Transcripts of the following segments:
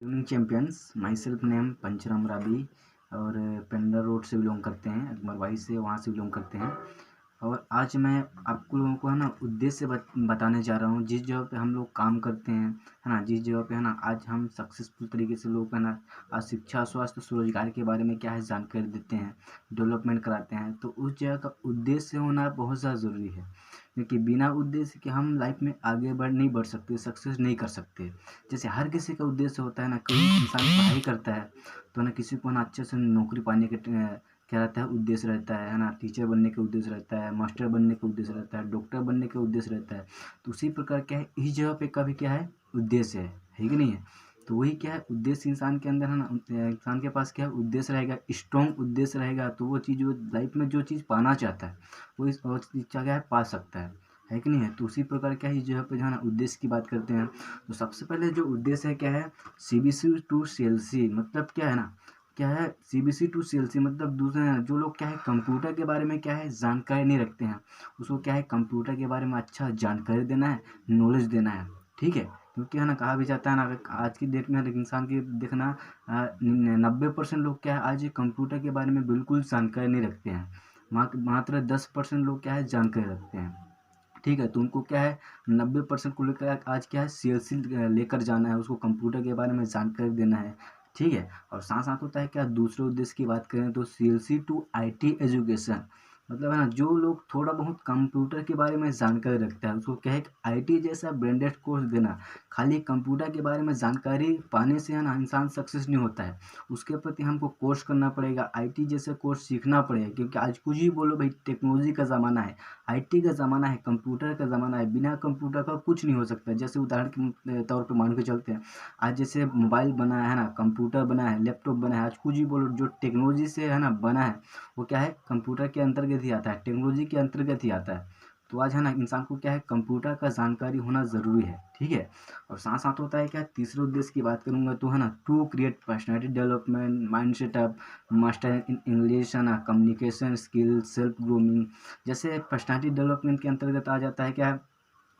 Evening champions myself name Pancharam Rabi और Pendar road से belong करते हैं, अकबरवाई से वहाँ से बिलोंग करते हैं। और आज मैं आपको लोगों को है ना उद्देश्य बताने जा रहा हूँ। जिस जगह पे हम लोग काम करते हैं है ना, जिस जगह पे है ना आज हम सक्सेसफुल तरीके से लोग है ना आज शिक्षा, स्वास्थ्य, स्वरोजगार के बारे में क्या है जानकारी देते हैं, डेवलपमेंट कराते हैं। तो उस जगह का उद्देश्य होना बहुत ज़्यादा ज़रूरी है, क्योंकि बिना उद्देश्य के हम लाइफ में आगे नहीं बढ़ सकते, सक्सेस नहीं कर सकते। जैसे हर किसी का उद्देश्य होता है ना, कोई इंसान पढ़ाई करता है तो ना किसी को ना अच्छे से नौकरी पाने के क्या रहता है, उद्देश्य रहता है ना। टीचर बनने का उद्देश्य रहता है, मास्टर बनने का उद्देश्य रहता है, डॉक्टर बनने का उद्देश्य रहता है। तो उसी प्रकार क्या है, इस जगह पे का भी क्या है, उद्देश्य है कि नहीं है। तो वही क्या है, उद्देश्य इंसान के अंदर है ना, इंसान के पास क्या है, उद्देश्य रहेगा, स्ट्रॉन्ग उद्देश्य रहेगा तो वो चीज़, वो लाइफ में जो चीज़ पाना चाहता है वो इस और चीज़ क्या है, पा सकता है कि नहीं है। तो उसी प्रकार क्या है, इस जगह पे जो है ना उद्देश्य की बात करते हैं। तो सबसे पहले जो उद्देश्य है क्या है, सीबीसी टू सीएलसी मतलब क्या है ना, क्या है सीबीसी टू सीएलसी मतलब दूसरे जो लोग क्या है कंप्यूटर के बारे में क्या है जानकारी नहीं रखते हैं, उसको क्या है कंप्यूटर के बारे में अच्छा जानकारी देना है, नॉलेज देना है। ठीक है, क्योंकि है ना कहा भी जाता है ना, अगर आज की डेट में इंसान की देखना 90% लोग क्या है आज कंप्यूटर के बारे में बिल्कुल जानकारी नहीं रखते हैं। मात्र 10% लोग क्या है जानकारी रखते हैं। ठीक है, तो उनको क्या है 90% को लेकर आज क्या है सीएलसी लेकर जाना है, उसको कंप्यूटर के बारे में जानकारी देना है। ठीक है, और साथ साथ होता है क्या, दूसरे उद्देश्य की बात करें तो सीएलसी टू आईटी एजुकेशन मतलब है ना, जो लोग थोड़ा बहुत कंप्यूटर के बारे में जानकारी रखता है उसको क्या है आईटी जैसा ब्रांडेड कोर्स देना। खाली कंप्यूटर के बारे में जानकारी पाने से है ना इंसान सक्सेस नहीं होता है, उसके प्रति हमको कोर्स करना पड़ेगा, आईटी जैसे कोर्स सीखना पड़ेगा। क्योंकि आज कुछ ही बोलो भाई, टेक्नोलॉजी का ज़माना है, आईटी का ज़माना है, कंप्यूटर का ज़माना है, बिना कंप्यूटर का कुछ नहीं हो सकता। जैसे उदाहरण के तौर पे मान के चलते हैं, आज जैसे मोबाइल बना है ना, कंप्यूटर बना है, लैपटॉप बना है, आज कुछ भी बोलो जो टेक्नोलॉजी से है ना बना है वो क्या है कंप्यूटर के अंतर्गत ही आता है, टेक्नोलॉजी के अंतर्गत ही आता है। तो आज है ना इंसान को क्या है कंप्यूटर का जानकारी होना ज़रूरी है। ठीक है, और साथ साथ होता है क्या, तीसरे उद्देश्य की बात करूँगा तो है ना to create personality development, mind setup, master in English है ना, कम्युनिकेशन स्किल, सेल्फ ग्रूमिंग। जैसे पर्सनैलिटी डेवलपमेंट के अंतर्गत आ जाता है क्या,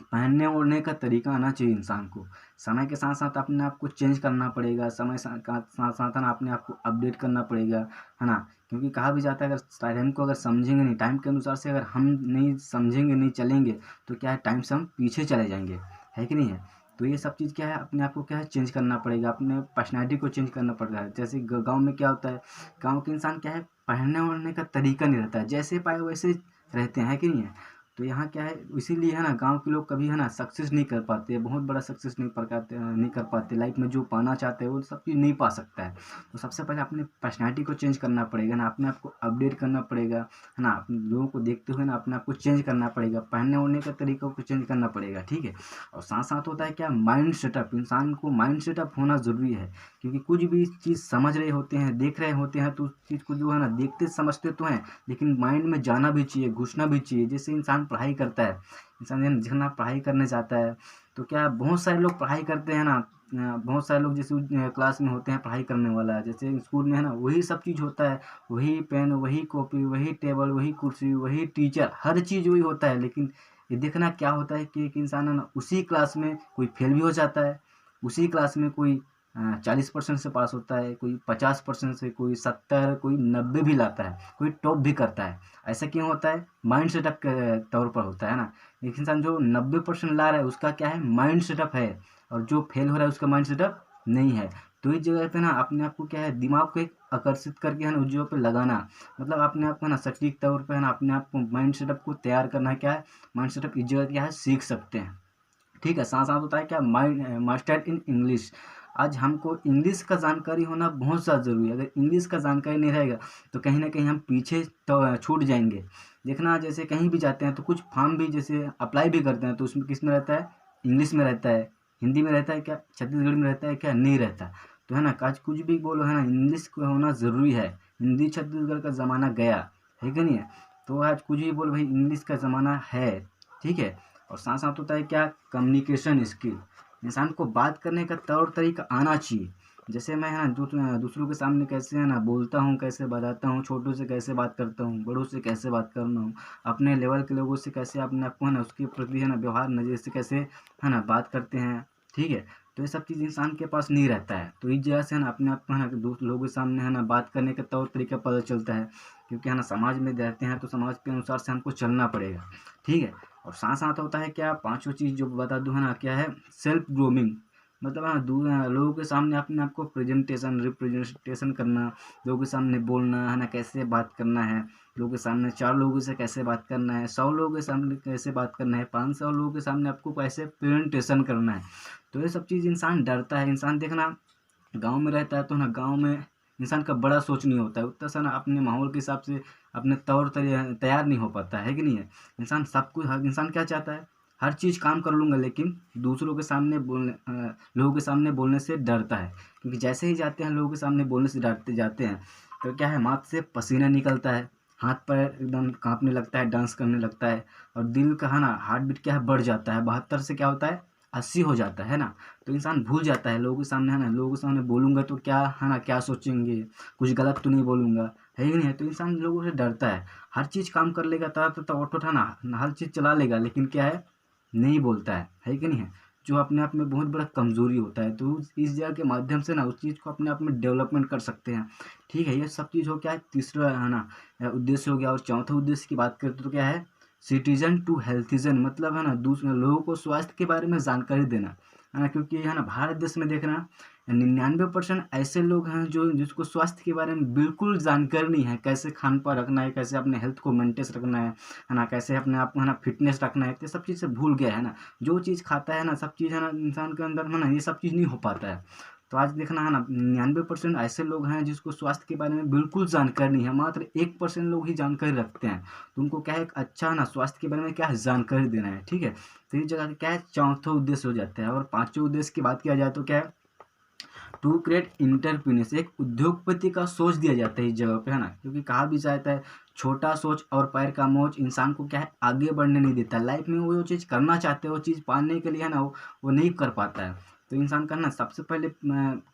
पहनने ओढ़ने का तरीका आना चाहिए इंसान को। समय के साथ साथ अपने आप को चेंज करना पड़ेगा, समय का साथ साथ है ना अपने आप को अपडेट करना पड़ेगा, है ना। क्योंकि कहा भी जाता है अगर टाइम को अगर समझेंगे नहीं, टाइम के अनुसार से अगर हम नहीं समझेंगे, नहीं चलेंगे तो क्या है टाइम से हम पीछे चले जाएंगे, है कि नहीं है। तो ये सब चीज़ क्या है, अपने आप को क्या है चेंज करना पड़ेगा, अपने पर्सनैलिटी को चेंज करना पड़ता है। जैसे गाँव में क्या होता है, गाँव के इंसान क्या है पहनने ओढ़ने का तरीका नहीं रहता है, जैसे पाए वैसे रहते हैं, है कि नहीं है। तो यहाँ क्या है, इसीलिए है ना गांव के लोग कभी है ना सक्सेस नहीं कर पाते, बहुत बड़ा सक्सेस नहीं कर पाते लाइफ में, जो पाना चाहते हैं वो सब चीज़ नहीं पा सकता है। तो सबसे पहले अपने पर्सनैलिटी को चेंज करना पड़ेगा ना, अपने आप को अपडेट करना पड़ेगा, है ना। अपने लोगों को देखते हुए ना अपने आप को चेंज करना पड़ेगा, पहनने ओढ़ने के तरीकों को चेंज करना पड़ेगा। ठीक है, और साथ साथ होता है क्या, माइंड सेटअप, इंसान को माइंड सेटअप होना ज़रूरी है। क्योंकि कुछ भी चीज़ समझ रहे होते हैं, देख रहे होते हैं तो उस चीज़ को जो है ना देखते समझते तो हैं, लेकिन माइंड में जाना भी चाहिए, घुसना भी चाहिए। जैसे इंसान पढ़ाई करता है, इंसान जितना पढ़ाई करने जाता है तो क्या बहुत सारे लोग पढ़ाई करते हैं ना, बहुत सारे लोग जैसे क्लास में होते हैं पढ़ाई करने वाला, जैसे स्कूल में है ना वही सब चीज़ होता है, वही पेन, वही कॉपी, वही टेबल, वही कुर्सी, वही टीचर, हर चीज़ वही होता है। लेकिन ये देखना क्या होता है कि एक इंसान है ना उसी क्लास में कोई फेल भी हो जाता है, उसी क्लास में कोई 40% से पास होता है, कोई 50% से, कोई 70, कोई 90 भी लाता है, कोई टॉप भी करता है। ऐसा क्यों होता है, माइंड सेटअप के तौर पर होता है ना। एक इंसान जो 90% ला रहा है उसका क्या है माइंड सेटअप है, और जो फेल हो रहा है उसका माइंड सेटअप नहीं है। तो इस जगह पे ना अपने आप को क्या है दिमाग को एक आकर्षित करके है ना उस जगह पे लगाना, मतलब अपने आप को ना सटीक तौर पे है ना अपने आप को माइंड सेटअप को तैयार करना है। क्या है माइंड सेटअप इस जगह क्या है सीख सकते हैं। ठीक है, साथ साथ होता है क्या, माइंड मास्टर इन इंग्लिश। आज हमको इंग्लिश का जानकारी होना बहुत ज़्यादा ज़रूरी है। अगर इंग्लिश का जानकारी नहीं रहेगा तो कहीं ना कहीं हम पीछे तो छूट जाएंगे। देखना जैसे कहीं भी जाते हैं तो कुछ फॉर्म भी जैसे अप्लाई भी करते हैं तो उसमें किस में रहता है, इंग्लिश में रहता है, हिंदी में रहता है क्या, छत्तीसगढ़ी में रहता है क्या, नहीं रहता। तो है ना आज कुछ भी बोलो है ना इंग्लिश को होना ज़रूरी है। हिंदी छत्तीसगढ़ का ज़माना गया है कि नहीं है। तो आज कुछ भी बोलो भाई इंग्लिश का ज़माना है। ठीक है, और साथ साथ होता है क्या, कम्युनिकेशन स्किल, इंसान को बात करने का तौर तरीका आना चाहिए। जैसे मैं है ना दूसरों के सामने कैसे है ना बोलता हूँ, कैसे बताता हूँ, छोटों से कैसे बात करता हूँ, बड़ों से कैसे बात करना हूँ, अपने लेवल के लोगों से कैसे अपने आप को है ना उसके प्रति है ना व्यवहार नज़रिए से कैसे है ना बात करते हैं, ठीक है। तो ये सब चीज़ इंसान के पास नहीं रहता है, तो इस वजह से है ना अपने आप को है ना दूसरे लोगों के सामने है ना बात करने का तौर तरीका पता चलता है, क्योंकि है ना समाज में रहते हैं तो समाज के अनुसार से हमको चलना पड़ेगा, ठीक है। और साथ साथ होता है क्या, पांचों चीज़ जो बता दूं है ना, क्या है, सेल्फ ग्रूमिंग। मतलब है ना लोगों के सामने अपने आप को प्रेजेंटेशन रिप्रेजेंटेशन करना, लोगों के सामने बोलना है ना, कैसे बात करना है, लोगों के सामने 4 लोगों से कैसे बात करना है, 100 लोगों के सामने कैसे बात करना है, 500 लोगों के सामने आपको कैसे प्रेजेंटेशन करना है। तो ये सब चीज़ इंसान डरता है। इंसान देखना गाँव में रहता है तो ना गाँव में इंसान का बड़ा सोच नहीं होता है, उतना सा ना अपने माहौल के हिसाब से अपने तौर तैयार नहीं हो पाता है कि नहीं है। इंसान सब कुछ, हर इंसान क्या चाहता है, हर चीज़ काम कर लूँगा, लेकिन दूसरों के सामने लोगों के सामने बोलने से डरता है, क्योंकि जैसे ही जाते हैं लोगों के सामने बोलने से डरते जाते हैं तो क्या है, माथ से पसीना निकलता है, हाथ पैर एकदम कांपने लगता है, डांस करने लगता है, और दिल का है ना हार्ट बीट क्या है, बढ़ जाता है, 72 से क्या होता है, 80 हो जाता है ना। तो इंसान भूल जाता है लोगों के सामने, है ना, लोगों के सामने बोलूँगा तो क्या है ना, क्या सोचेंगे, कुछ गलत तो नहीं बोलूँगा, है कि नहीं है। तो इंसान लोगों से डरता है, हर चीज़ काम कर लेगा, तरह ऑटो था ना, हर चीज़ चला लेगा, लेकिन क्या है, नहीं बोलता है कि नहीं है, जो अपने आप में बहुत बड़ा कमज़ोरी होता है। तो इस जगह के माध्यम से ना उस चीज़ को अपने आप में डेवलपमेंट कर सकते हैं, ठीक है। ये सब चीज़ हो क्या है, तीसरा है ना उद्देश्य हो गया। और चौथा उद्देश्य की बात करते तो क्या है, सिटीजन टू हेल्थिजन, मतलब है ना दूसरे लोगों को स्वास्थ्य के बारे में जानकारी देना, है ना, क्योंकि है ना भारत देश में देखना 99% ऐसे लोग हैं जो जिसको स्वास्थ्य के बारे में बिल्कुल जानकारी नहीं है, कैसे खान पान रखना है, कैसे अपने हेल्थ को मेंटेन रखना है ना, कैसे अपने आप को है ना फिटनेस रखना है, तो सब चीज़ से भूल गया है ना। जो चीज़ खाता है ना, सब चीज़ है ना इंसान के अंदर है ना, ये सब चीज़ नहीं हो पाता है। तो आज देखना है ना 99% ऐसे लोग हैं जिसको स्वास्थ्य के बारे में बिल्कुल जानकारी नहीं है, मात्र 1% लोग ही जानकारी रखते हैं। तो उनको क्या है, एक अच्छा ना स्वास्थ्य के बारे में क्या है, जानकारी देना है, ठीक है। तो इस जगह क्या है, चौथा उद्देश्य हो जाता है। और पांचवें उद्देश्य की बात किया जाए तो क्या है, टू क्रिएट इंटरप्रीनियर्स, एक उद्योगपति का सोच दिया जाता है इस जगह पे, है ना, क्योंकि कहा भी जाता है छोटा सोच और पैर का मोच इंसान को क्या है, आगे बढ़ने नहीं देता लाइफ में। वो जो चीज़ करना चाहते हैं वो चीज़ पाने के लिए है ना वो नहीं कर पाता है। तो इंसान का ना सबसे पहले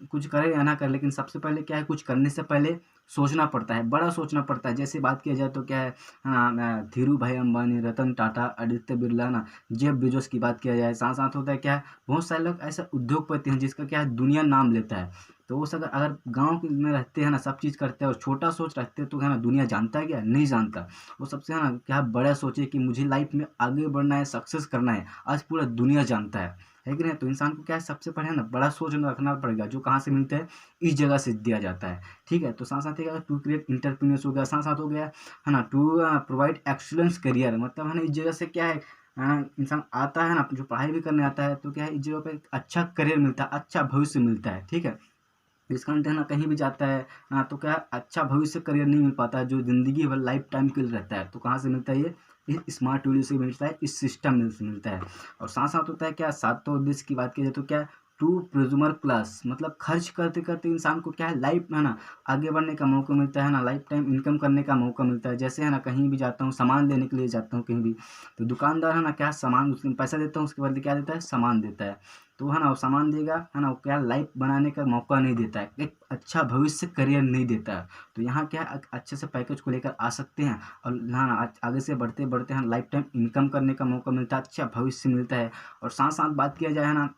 कुछ करे या ना करे, लेकिन सबसे पहले क्या है, कुछ करने से पहले सोचना पड़ता है, बड़ा सोचना पड़ता है। जैसे बात किया जाए तो क्या है, हाँ, धीरू भाई अंबानी, रतन टाटा, आदित्य बिरला ना, जेफ बेजोस की बात किया जाए, साथ साथ होता है क्या है, बहुत सारे लोग ऐसे उद्योगपति हैं जिसका क्या है दुनिया नाम लेता है। तो वो अगर अगर गाँव में रहते हैं ना, सब चीज़ करते हैं और छोटा सोच रखते हैं, तो है ना दुनिया जानता है क्या, नहीं जानता। वो सबसे है ना क्या बड़ा सोचे कि मुझे लाइफ में आगे बढ़ना है, सक्सेस करना है, आज पूरा दुनिया जानता है कि नहीं। तो इंसान को क्या है, सबसे पहले है ना बड़ा सोच रखना पड़ेगा, जो कहाँ से मिलता है, इस जगह से दिया जाता है, ठीक है। तो साथ साथ ही टू क्रिएट इंटरप्रीनियर्स हो गया, साथ साथ हो गया है ना टू प्रोवाइड एक्सीलेंस करियर, मतलब है ना इस जगह से क्या है, इंसान आता है ना जो पढ़ाई भी करने आता है, तो क्या है इस जगह पे अच्छा करियर मिलता है, अच्छा भविष्य मिलता है, ठीक है। इसका मतलब है ना कहीं भी जाता है तो क्या है, अच्छा भविष्य करियर नहीं मिल पाता है जो ज़िंदगी भर लाइफ टाइम के लिए रहता है। तो कहाँ से मिलता है ये, इस स्मार्ट टूल से मिलता है, इस सिस्टम से मिलता है। और साथ साथ होता है क्या, सातवें उद्देश्य की बात की जाए तो क्या, टू प्रोज्यूमर क्लास, मतलब खर्च करते करते इंसान को क्या है, लाइफ में है ना आगे बढ़ने का मौका मिलता है ना, लाइफ टाइम इनकम करने का मौका मिलता है। जैसे है ना कहीं भी जाता हूँ, सामान लेने के लिए जाता हूँ कहीं भी, तो दुकानदार है ना क्या, सामान उसको पैसा देता हूँ, उसके बदले क्या देता है, सामान देता है। तो है ना वो सामान देगा, है ना वो क्या लाइफ बनाने का मौका नहीं देता है, एक अच्छा भविष्य करियर नहीं देता है। तो यहाँ क्या है, अच्छे से पैकेज को लेकर आ सकते हैं और हाँ आगे से बढ़ते बढ़ते हैं, लाइफ टाइम इनकम करने का मौका मिलता है, अच्छा भविष्य मिलता है। और साथ साथ बात किया जाए है ना,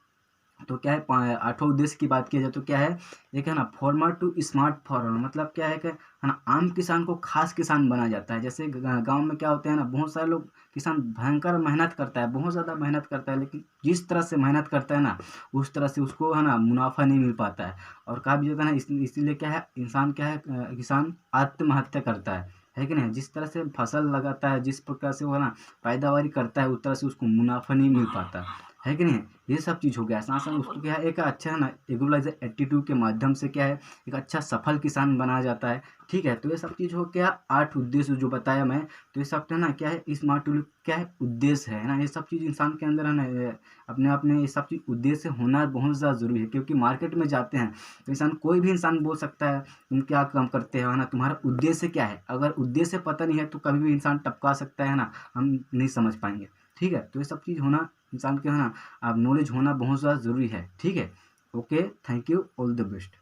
तो क्या है आठवें उद्देश्य की बात की जाए तो क्या है, एक है ना फार्मर टू स्मार्ट फार्मर, मतलब क्या है कि है ना आम किसान को खास किसान बना जाता है। जैसे गांव में क्या होते हैं ना, बहुत सारे लोग किसान भयंकर मेहनत करता है, बहुत ज़्यादा मेहनत करता है, लेकिन जिस तरह से मेहनत करता है ना, उस तरह से उसको है ना मुनाफा नहीं मिल पाता है। और कहा भी जाता है ना, इसीलिए क्या है, इंसान क्या है, किसान आत्महत्या करता है कि नहीं। जिस तरह से फसल लगाता है, जिस प्रकार से वो है ना पैदावारी करता है, उस तरह से उसको मुनाफा नहीं मिल पाता है कि नहीं। ये सब चीज़ हो गया। साथ साथ उसको क्या है, एक अच्छा है ना एग्रोलाइजर एटीट्यूड के माध्यम से क्या है, एक अच्छा सफल किसान बनाया जाता है, ठीक है। तो ये सब चीज़ हो गया 8 उद्देश्य जो बताया मैं। तो ये सब है ना क्या है, स्मार्ट टूल क्या है, उद्देश्य है ना। ये सब चीज़ इंसान के अंदर है ना अपने आप में ये सब चीज़ उद्देश्य होना बहुत ज़्यादा ज़रूरी है, क्योंकि मार्केट में जाते हैं तो इंसान कोई भी इंसान बोल सकता है तुम क्या काम करते हो, है ना, तुम्हारा उद्देश्य क्या है। अगर उद्देश्य पता नहीं है तो कभी भी इंसान टपका सकता है ना, हम नहीं समझ पाएंगे, ठीक है। तो ये सब चीज़ होना इंसान के है ना, अब नॉलेज होना बहुत ज़्यादा ज़रूरी है, ठीक है। Okay, thank you, all the best.